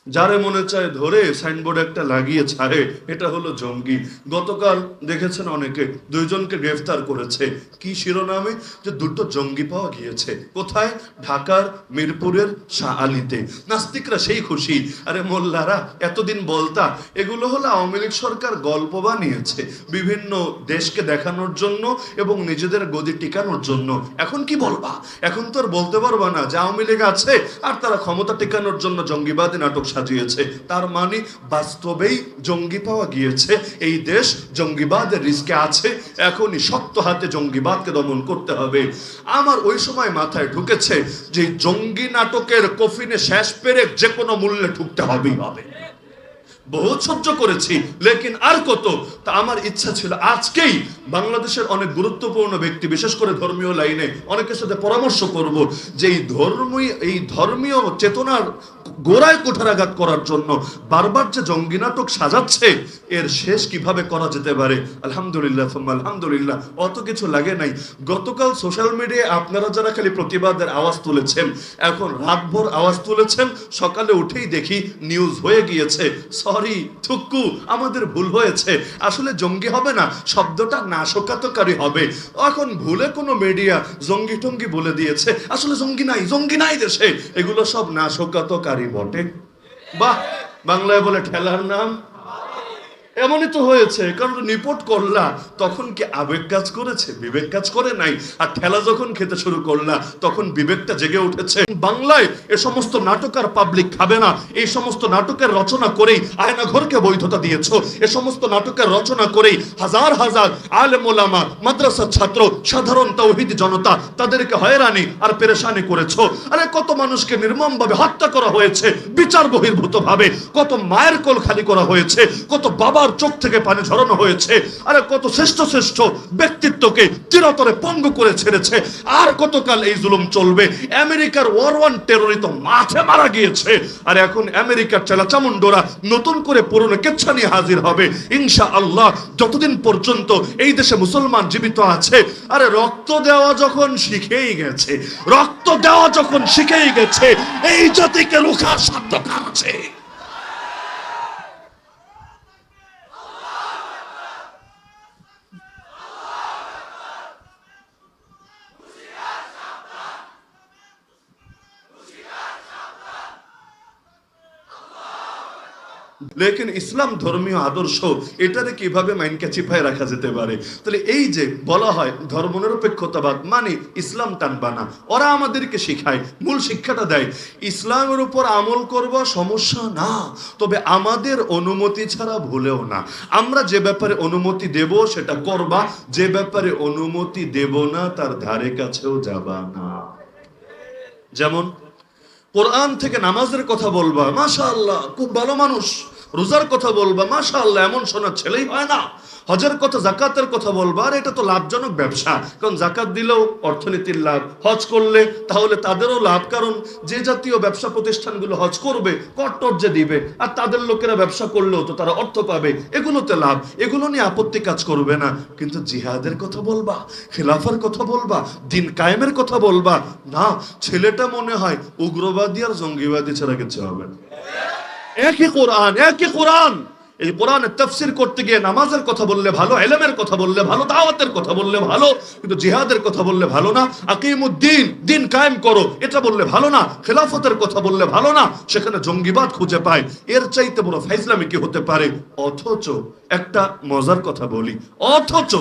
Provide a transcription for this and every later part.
যারে মনে চায় ধরে সাইনবোর্ড একটা লাগিয়ে ছাড়ে, এটা হলো জঙ্গি। গতকাল দেখেছেন অনেকে দুইজনকে গ্রেফতার করেছে, কি শিরোনামে? যে দুটো জঙ্গি পাওয়া গিয়েছে। কোথায়? ঢাকার মিরপুরের শাহ আলীতে। নাস্তিকরা সেই খুশি, আরে মোল্লারা এতদিন বলতা এগুলো হলো আওয়ামী লীগ সরকার গল্প বানিয়েছে বিভিন্ন দেশকে দেখানোর জন্য এবং নিজেদের গদি টিকানোর জন্য। এখন কি বলবা? এখন তো আর বলতে পারবা না যে আওয়ামী লীগ আছে আর তারা ক্ষমতা টিকানোর জন্য জঙ্গিবাদী নাটক সাজিয়েছে। তার মানে বাস্তবেই জঙ্গি পাওয়া গিয়েছে, এই দেশ জঙ্গিবাদের রিস্কে আছে। এখনই শক্ত হাতে জঙ্গিবাদকে দমন করতে হবে। আমার ওই সময় মাথায় ঢুকেছে যে জঙ্গি নাটকের কফিনে শেষ পেরে যে কোনো মূল্যে ঢুকতে হবেই হবে। বহুত সহ্য করেছি, লেকিন আর কত। তা আমার ইচ্ছা ছিল আজকেই বাংলাদেশের অনেক গুরুত্বপূর্ণ ব্যক্তি, বিশেষ করে ধর্মীয় লাইনে অনেকের সাথে পরামর্শ করব যে এই ধর্মীয় চেতনার গোড়ায় কুঠারাঘাত করার জন্য বারবার যে জঙ্গি নাটক সাজাচ্ছে, এর শেষ কিভাবে করা যেতে পারে। আলহামদুলিল্লাহ আলহামদুলিল্লাহ, অত কিছু লাগে নাই। গতকাল সোশ্যাল মিডিয়ায় আপনারা যারা খালি প্রতিবাদের আওয়াজ তুলেছেন, এখন রাতভর আওয়াজ তুলেছেন, সকালে উঠেই দেখি নিউজ হয়ে গিয়েছে। সরি থুক্কু, আমাদের ভুল হয়েছে। আসলে জঙ্গি হবে না, শব্দটা নাশকতাকারী হবে। এখন ভুলে কোনো মিডিয়া জঙ্গি টঙ্গি বলে দিয়েছে, আসলে জঙ্গি নাই, জঙ্গি নাই দেশে, এগুলো সব নাশকতাকারী বটে। বাহ, বাংলায় বলে ঠেলার নাম। এমনই তো হয়েছে, কারণ রিপোর্ট করলা তখন কি আবেগ কাজ করেছে? বিবেক কাজ করে নাই। আর ঠেলা যখন খেতে শুরু করলা তখন বিবেকটা জেগে উঠেছে। বাংলায় এ সমস্ত নাটক আর পাবলিক খাবে না। এই সমস্ত নাটকের রচনা করেই আয়নাঘরকে বৈধতা দিয়েছো। এ সমস্ত নাটকের রচনা করেই হাজার হাজার আলেম ওলামা, মাদ্রাসার ছাত্র, সাধারণ তাওহীদি জনতা, তাদেরকে হয়রানি আর পেরেশানি করেছো। আরে কত মানুষকে নির্মমভাবে হত্যা করা হয়েছে বিচার বহির্ভূত ভাবে, কত মায়ের কোল খালি করা হয়েছে, কত বাবার চোখ থেকে পানি ঝরানো হয়েছে, আরে কত শ্রেষ্ঠ শ্রেষ্ঠ ব্যক্তিত্বকে চিরতরে পঙ্গু করে ছেড়েছে। আর কতকাল এই জুলুম চলবে? আমেরিকার ওয়ার ওয়ান টেররি তো মাঠে মারা গিয়েছে, আর এখন আমেরিকার চেলাচামুন্ডোরা নতুন করে পুরনো কেচ্ছা নিয়ে হাজির হবে ইনশাআল্লাহ। যতদিন পর্যন্ত এই দেশে মুসলমান জীবিত আছে, আরে রক্ত দেওয়া যখন শিখেই গেছে, রক্ত দেওয়া যখন শিখেই গেছে, এই জাতিকে রোখার সাধ্য কার আছে? লেকিন ইসলাম ধর্মীয় আদর্শ, এটারে কিভাবে মাইনকে চিপায় রাখা যেতে পারে? তাহলে এই যে বলা হয় ধর্মনিরপেক্ষতাবাদ মানে ইসলাম টানবা না, ওরা আমাদেরকে শিখায়, মূল শিক্ষাটা দেয় ইসলামের উপর আমল করব, সমস্যা না, তবে আমাদের অনুমতি ছাড়া ভুলেও না। আমরা যে ব্যাপারে অনুমতি দেব সেটা করবা, যে ব্যাপারে অনুমতি দেব না তার ধারে কাছেও যাবা না। যেমন কোরআন থেকে নামাজের কথা বলবা, মাশাআল্লাহ খুব ভালো মানুষ। রোজার কথা বলবা, মাশাআল্লাহ এমন শোনা ছেলেই হয় না। হজের কথা, জাকাতের কথা বলবা, আর এটা তো লাভজনক ব্যবসা, কারণ জাকাত দিলেও অর্থনীতির লাভ, হজ করলে তাহলে তাদেরও লাভ, কারণ যে জাতীয় ব্যবসা প্রতিষ্ঠানগুলো হজ করবে কট্টর যে দিবে, আর তাদের লোকেরা ব্যবসা করলেও তো তারা অর্থ পাবে, এগুলোতে লাভ, এগুলো নিয়ে আপত্তি কাজ করবে না। কিন্তু জিহাদের কথা বলবা, খেলাফার কথা বলবা, দিন কায়েমের কথা বলবা, না, ছেলেটা মনে হয় উগ্রবাদী আর জঙ্গিবাদী ছাড়া কিছু হবে না। একই কোরআন, একই কোরআন। এই কোরআনের তাফসীর করতে গিয়ে নামাজের কথা বললে ভালো, ইলমের কথা বললে ভালো, দাওয়াতের কথা বললে ভালো, কিন্তু জিহাদের কথা বললে ভালো না। আকিমুদ্দিন, দিন কায়েম করো, এটা বললে ভালো না। খেলাফতের কথা বললে ভালো না, সেখানে জঙ্গিবাদ খুঁজে পায়। এর চাইতে বড় ফাইজলামি কি হতে পারে? অথচ একটা মজার কথা বলি, অথচ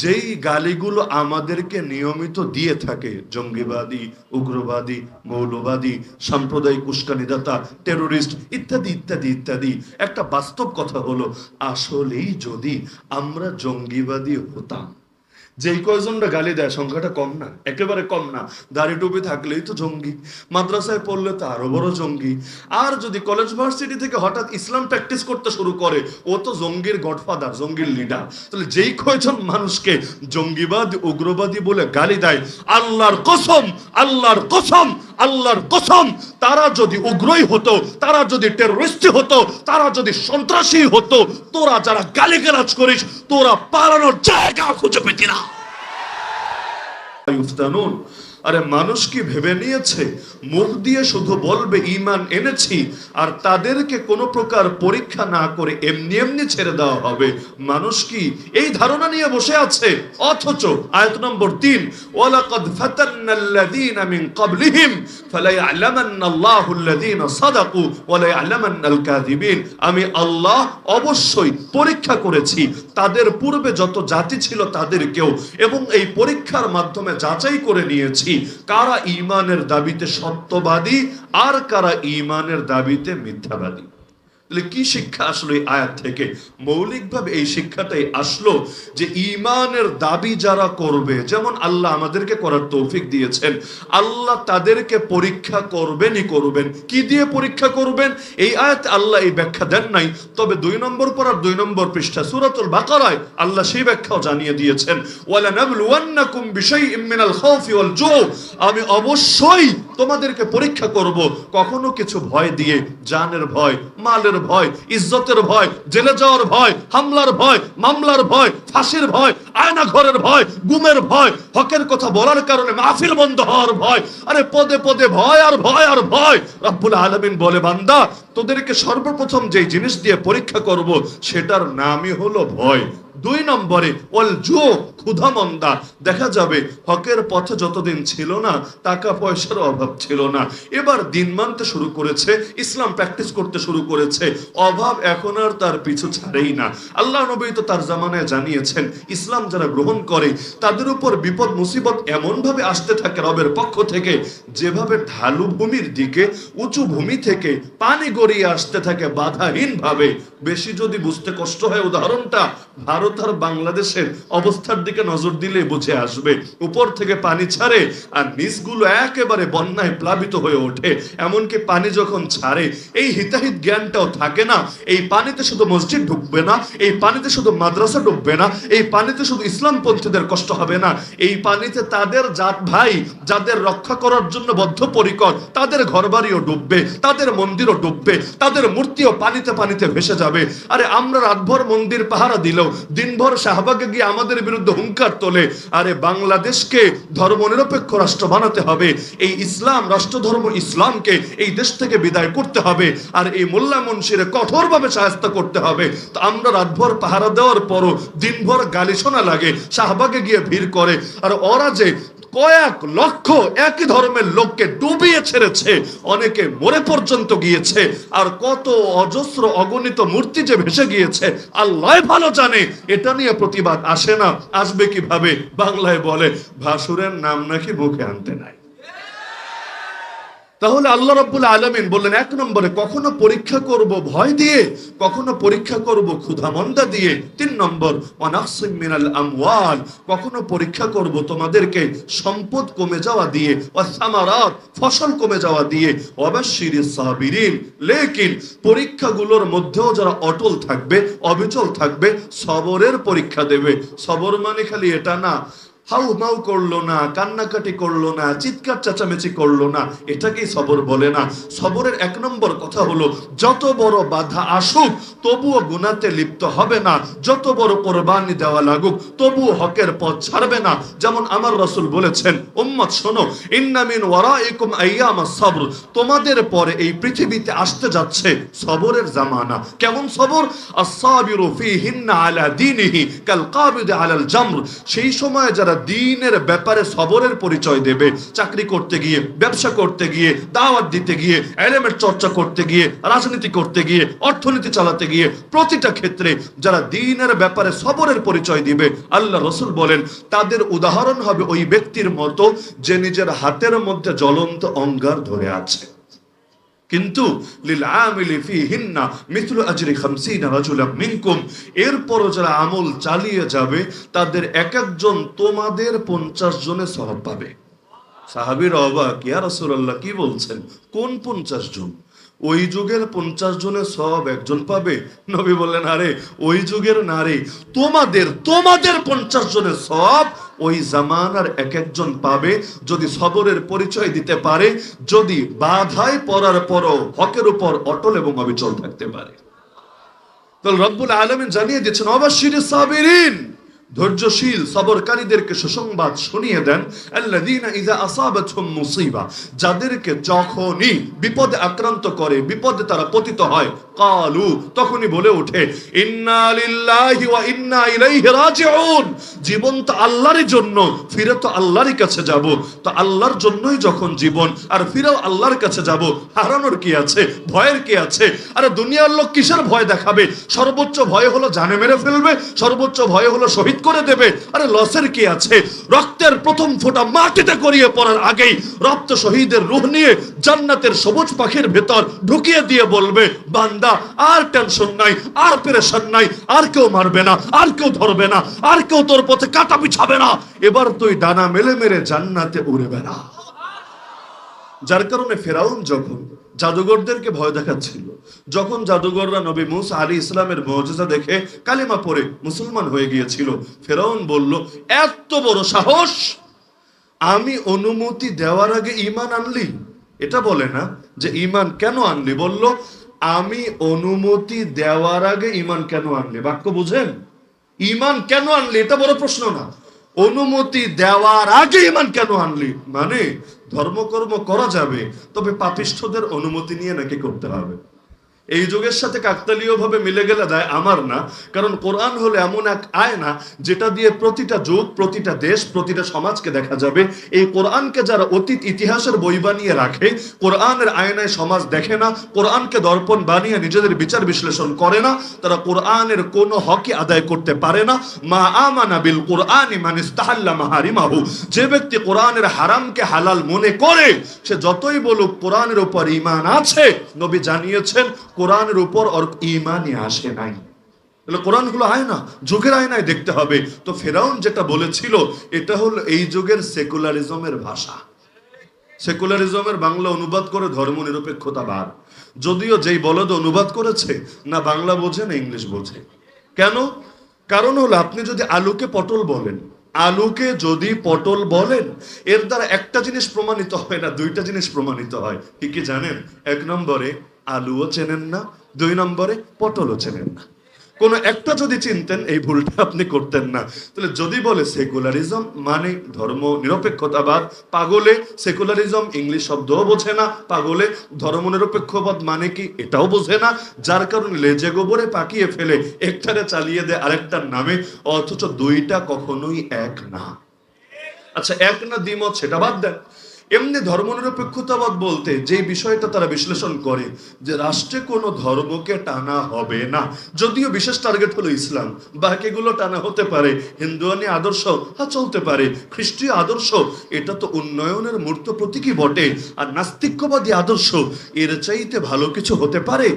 যেই গালিগুলো আমাদেরকে নিয়মিত দিয়ে থাকে জঙ্গিবাদী, উগ্রবাদী, মৌলবাদী, সাম্প্রদায়িক উস্কানিদাতা, টেরোরিস্ট ইত্যাদি ইত্যাদি ইত্যাদি, একটা বাস্তব কথা হলো আসলেই যদি আমরা জঙ্গিবাদী হতাম, যেই কয়জনটা গালি দেয় সংখ্যাটা কম না, একেবারে কম না। দাড়ি টুপি থাকলেই তো জঙ্গি, মাদ্রাসায় পড়লে তো আরো বড় জঙ্গি। আর যদি কলেজ ভার্সিটি থেকে হঠাৎ ইসলাম প্র্যাকটিস করতে শুরু করে, ও তো জঙ্গির গডফাদার, জঙ্গির লিডার। তাহলে যেই কয়জন মানুষকে জঙ্গিবাদ, উগ্রবাদী বলে গালি দেয়, আল্লাহর কসম, আল্লাহর কসম, আল্লাহর কসম, তারা যদি উগ্রই হতো, তারা যদি টেররিস্ট হতো, তারা যদি সন্ত্রাসী হতো, তোরা যারা গালিগালাজ করিস, তোরা পালানোর জায়গা খুঁজে পেতি না। ইফতানুন, আরে মানুষ কি ভেবে নিয়েছে মুখ দিয়ে শুধু বলবে ঈমান এনেছি আর তাদেরকে কোনো প্রকার পরীক্ষা না করে এমনি এমনি ছেড়ে দেওয়া হবে? মানুষ কি এই ধারণা নিয়ে বসে আছে? অথচ আয়াত নম্বর 3, ওয়ালাকাদ ফাতান্নাল্লাযীনা মিন ক্বাবলিহিম ফালায়া'লামান্নাল্লাহুল্লাযীনা সাদাকু ওয়া লায়া'লামান্নাল কাযিবিন। আমি আল্লাহ অবশ্যই পরীক্ষা করেছি তাদের পূর্বে যত জাতি ছিল তাদেরকেও, এবং এই পরীক্ষার মাধ্যমে যাচাই করে নিয়েছি কারা ঈমানের দাবিতে সত্যবাদী আর কারা ঈমানের দাবিতে মিথ্যাবাদী। তাহলে কি শিক্ষা আসলো এই আয়াত থেকে? মৌলিকভাবে এই শিক্ষাটাই আসলো যে ঈমানের দাবি যারা করবে, যেমন আল্লাহ আমাদেরকে করার তৌফিক দিয়েছেন, আল্লাহ তাদেরকে পরীক্ষা করবেনই করবেন। কি দিয়ে পরীক্ষা করবেন এই আয়াতে আল্লাহ এই ব্যাখ্যা দেন নাই, তবে 2 নম্বর পড়ার 2 নম্বর পৃষ্ঠা সূরাতুল বাকারায় আল্লাহ সেই ব্যাখ্যাও জানিয়ে দিয়েছেন, ওয়ালা নাবলুওয়ান্নাকুম বিশাইইম মিনাল খাউফি ওয়াল জু। আমি অবশ্যই তোমাদেরকে পরীক্ষা করব, কখনো কিছু ভয় দিয়ে, জানের ভয়, মালের ভয়, ইজ্জতের ভয়, জেলে যাওয়ার ভয়, হামলার ভয়, মামলার ভয়, ফাঁসির ভয়, আয়না ঘরের ভয়, গুমের ভয়, হকের কথা বলার কারণে মাহফিল বন্ধ হওয়ার ভয়। আরে পদে পদে ভয় আর ভয় আর ভয়। রব্বুল আলামিন বলে, বান্দা তোদেরকে সর্বপ্রথম যে জিনিস দিয়ে পরীক্ষা করব সেটার নামই হলো ভয়। 2 নম্বরে ওয়াল জু, ক্ষুধামন্দা। দেখা যাবে হকের পথে যতদিন ছিল না, টাকা পয়সার অভাব ছিল না, এবার দিন মানতে শুরু করেছে, ইসলাম প্র্যাকটিস করতে শুরু করেছে, অভাব এখন আর তার পিছু ছাড়েই না। আল্লাহ নবী তো তার জামানায় জানিয়েছেন ইসলাম যারা গ্রহণ করে তাদের উপর বিপদ মুসিবত এমন ভাবে আসতে থাকে রবের পক্ষ থেকে, যেভাবে ঢালু ভূমির দিকে উঁচু ভূমি থেকে পানি গড়িয়ে আসতে থাকে বাধাহীন ভাবে। বেশি যদি বুঝতে কষ্ট হয় উদাহরণটা ভারত আর বাংলাদেশের অবস্থার দিকে নজর দিলে বুঝে আসবে। উপর থেকে পানি ছাড়ে আর নিচগুলো একেবারে বন্যায় প্লাবিত হয়ে ওঠে। এমনকি পানি যখন ছাড়ে এই হিতাহিত জ্ঞানটাও থাকে না, এই পানিতে শুধু মসজিদ ঢুকবে না, এই পানিতে শুধু মাদ্রাসা ডুববে না, এই পানিতে শুধু ইসলামপন্থীদের কষ্ট হবে না, এই পানিতে তাদের জাত ভাই যাদের রক্ষা করার জন্য বদ্ধপরিকর তাদের ঘরবাড়িও ডুববে, তাদের মন্দিরও ডুববে, তাদের মূর্তিও পানিতে পানিতে ভেসে যাবে। আরে আমরা রাতভর মন্দির পাহারা দিলেও দিনভর শাহবাগে গিয়ে আমাদের বিরুদ্ধে হুঙ্কার তোলে। আরে বাংলাদেশকে ধর্মনিরপেক্ষ রাষ্ট্র বানাতে হবে, এই ইসলাম রাষ্ট্র ধর্ম ইসলামকে এই দেশ থেকে বিদায় করতে হবে, আর এই মোল্লা মুন্সিরে কঠোরভাবে শায়েস্তা করতে হবে। তো আমরা রাতভর পাহারা দেওয়ার পরও দিনভর গালি শোনা লাগে, শাহবাগে গিয়ে ভিড় করে, আর ওরা যে কয়েক লক্ষ একই ধর্মের লোককে ডুবিয়ে ছেড়েছে, অনেকে মরে পর্যন্ত গিয়েছে, আর কত অজস্র অগণিত মূর্তি যে ভেসে গিয়েছে আল্লাহ ভালো জানে। এটা নিয়ে প্রতিবাদ আসে না, আসবে কিভাবে? বাংলায় বলে ভাসুরের নাম নাকি মুখে আনতে নাই। তাহলে আল্লাহ রাব্বুল আলামিন বললেন 1 নম্বরে কখনো পরীক্ষা করব ভয় দিয়ে, কখনো পরীক্ষা করব ক্ষুধামন্দা দিয়ে। 3 নম্বর ওয়ানাকসিম মিনাল আমওয়াল, কখনো পরীক্ষা করব তোমাদেরকে সম্পদ কমে যাওয়া দিয়ে, ওয়াসামারাত, ফসল কমে যাওয়া দিয়ে, ওয়াবাশশিরিস সাবিরিন। লেকিন পরীক্ষাগুলোর মধ্যেও যারা অটল থাকবে, অবিচল থাকবে, সবরের পরীক্ষা দেবে। সবর মানে খালি এটা না হাউ মাউ করলো না, কান্নাকাটি করলো না, চিৎকার চেঁচামেচি করলো না, এটাকেই সবর বলে না। সবরের 1 নম্বর কথা হলো যত বড় বাধা আসুক তবুও গুনাতে লিপ্ত হবে না, যত বড় কোরবানি দেওয়া লাগুক তবুও হকের পথ ছাড়বে না। যেমন আমার রাসূল বলেছেন, উম্মত শোনো, ইন্না মিন ওয়ারাইকুম আইয়ামাস সবর, তোমাদের পরে এই পৃথিবীতে আসতে যাচ্ছে সবরের জামানা। কেমন সবর? আস-সাবিরু ফীহিন্না আলা দীনিহি কাল কাবিদ আলাল জামর। সেই সময় যারা দ্বীনের ব্যাপারে সবরের পরিচয় দেবে, চাকরি করতে গিয়ে, ব্যবসা করতে গিয়ে, দাওয়াত দিতে গিয়ে, ইলমের চর্চা করতে গিয়ে, রাজনীতি করতে গিয়ে, অর্থনীতি চালাতে গিয়ে, প্রতিটা ক্ষেত্রে যারা দ্বীনের ব্যাপারে সবরের পরিচয় দিবে, আল্লাহ রাসূল বলেন তাদের উদাহরণ হবে ওই ব্যক্তির মতো যে নিজের হাতের মধ্যে জ্বলন্ত অঙ্গার ধরে আছে, কিন্তু লিল আমিলি ফীহিন্না মিথলু আজরি 50 রাজুলাম মিনকুম। এরপরও যারা আমল চালিয়ে যাবে তাদের এক একজন তোমাদের 50 জনের সওয়াব পাবে। সাহাবীরা অবাক, ইয়া রাসূলুল্লাহ কি বলছেন, কোন 50 জন? ওই যুগের 50 জনের সওয়াব একজন পাবে? নবী বললেন, আরে ওই যুগের না রে, তোমাদের 50 জনের সওয়াব ওই জামানার এক একজন পাবে, যদি সবরের পরিচয় দিতে পারে, যদি বাধায় পড়ার পরও হকের উপর অটল এবং অবিচল থাকতে পারে। তাহলে রব্বুল আলামিন জানিয়ে দিচ্ছেন ওয়াবাশশিরিস সাবিরিন, ধৈর্যশীল সবরকারীদেরকে সুসংবাদ শুনিয়ে দেন, আল্লাযীনা ইযা আসাবাতহুম মুসিবা, যাদেরকে যখনই বিপদে আক্রান্ত করে, বিপদে তারা পতিত হয়, কালু, তখনই বলে ওঠে, ইন্না লিল্লাহি ওয়া ইন্না ইলাইহি রাজিউন, জীবন তো আল্লাহরই জন্য, ফিরে তো আল্লাহরই কাছে যাব। তো আল্লাহর জন্যই যখন জীবন, আর ফিরেও আল্লাহর কাছে যাব, হারানোর কি আছে, ভয়ের কি আছে? আরে দুনিয়ার লোক কিসের ভয় দেখাবে? সর্বোচ্চ ভয় হলো জানে মেরে ফেলবে, সর্বোচ্চ ভয় হলো শহীদ করে দেবে। আরে লসের কি আছে? রক্তের প্রথম ফোঁটা মাটিতে গড়িয়ে পড়ার আগেই রক্ত শহীদের রূহ নিয়ে জান্নাতের সবুজ পাখির ভেতর ঢুকিয়ে দিয়ে বলবে, বান্দা আর টেনশন নাই, আর পেরেশান নাই, আর কেউ মারবে না, আর কেউ ধরবে না, আর কেউ তোর পথে কাঁটা বিছাবে না, এবার তুই ডানা মেলে মেরে জান্নাতে উড়ে বেড়া। যার কারণে ফেরাউন যখন জাদুঘরদেরকে ভয় দেখাচ্ছিল, যখন জাদুঘররা নবী মুসা আলাইহিস সালামের মুজিজা দেখে কালিমা পড়ে মুসলমান হয়ে গিয়েছিল, ফেরাউন বলল, এত বড় সাহস, আমি অনুমতি দেওয়ার আগে ঈমান আনলি? এটা বলে না যে ঈমান কেন আনলি, বলল আমি অনুমতি দেওয়ার আগে ঈমান কেন আনলি। বাক্য বুঝেন? ঈমান কেন আনলি এটা বড় প্রশ্ন না, অনুমতি দেওয়ার আগে ঈমান কেন আনলি, মানে ধর্মকর্ম করা যাবে, তবে পাপিষ্ঠদের অনুমতি নিয়ে নাকি করতে হবে। এই যুগের সাথে কাকতালীয় ভাবে মিলে গেলে দেয় আমার না, কারণ কোরআন হলো এমন এক আয়না যেটা দিয়ে প্রতিটা যুগ, প্রতিটা দেশ, প্রতিটা সমাজকে দেখা যাবে। এই কোরআনকে যারা অতীত ইতিহাসের বই বানিয়ে রাখে, কোরআনের আয়নায় সমাজ দেখে না, কোরআনকে দর্পণ বানিয়ে নিজেদের বিচার বিশ্লেষণ করে না, তারা কোরআনের কোনো হকই আদায় করতে পারে না। মা আমানা বিল কোরআনি মান ইস্তাহাল্লা মাহারিমাহু, যে ব্যক্তি কোরআনের হারামকে হালাল মনে করে, সে যতই বলুক কোরআনের উপর ঈমান আছে, নবী জানিয়েছেন কোরআনের উপর ওর ঈমানই আসে নাই। তাহলে কোরআন হলো আয়না, যুগের আয়নায় দেখতে হবে। তো ফেরাউন যেটা বলেছিল, এটা হলো এই যুগের সেকুলারিজমের ভাষা। সেকুলারিজমের বাংলা অনুবাদ করে ধর্মনিরপেক্ষতাবাদ। যদিও যেই বলদ অনুবাদ করেছে, না বাংলা বোঝে না ইংলিশ বোঝে। কেন? কারণ হলো আপনি যদি আলুকে পটল বলেন, আলুকে যদি পটল বলেন, এর দ্বারা একটা জিনিস প্রমাণিত হয় না, দুইটা জিনিস প্রমাণিত হয়। কি কি জানেন? এক নম্বরে আলুও চেনেন না, দুই নম্বরে পটলও চেনেন না। কোনো একটা যদি চিনতেন, এই ভুলটা আপনি করতেন না। তাহলে যদি বলে সেকুলারিজম মানে ধর্ম নিরপেক্ষতাবাদ, পাগলে সেকুলারিজম ইংলিশ শব্দও বোঝে না, পাগলে ধর্ম নিরপেক্ষবাদ মানে কি এটাও বোঝে না, যার কারণে লেজে গোবরে পাকিয়ে ফেলে একটারে চালিয়ে দেয় আরেকটার নামে, অথচ দুইটা কখনোই এক না। আচ্ছা, এক না দ্বিমত সেটা বাদ দেন, এমনি ধর্মনিরপেক্ষতাবাদ বলতে যে বিষয়টা তারা বিশ্লেষণ করে, যে রাষ্ট্রে কোনো ধর্মকে টানা হবে না, যদিও বিশেষ টার্গেট হলো ইসলাম, বাকিগুলো টানা হতে পারে, হিন্দুয়ানি আদর্শ চলতে পারে, খ্রিস্টীয় আদর্শ এটা তো উন্নয়নের মূর্ত প্রতীকই বটে, আর নাস্তিক্যবাদী আদর্শ এর চাইতে ভালো কিছু হতে পারে?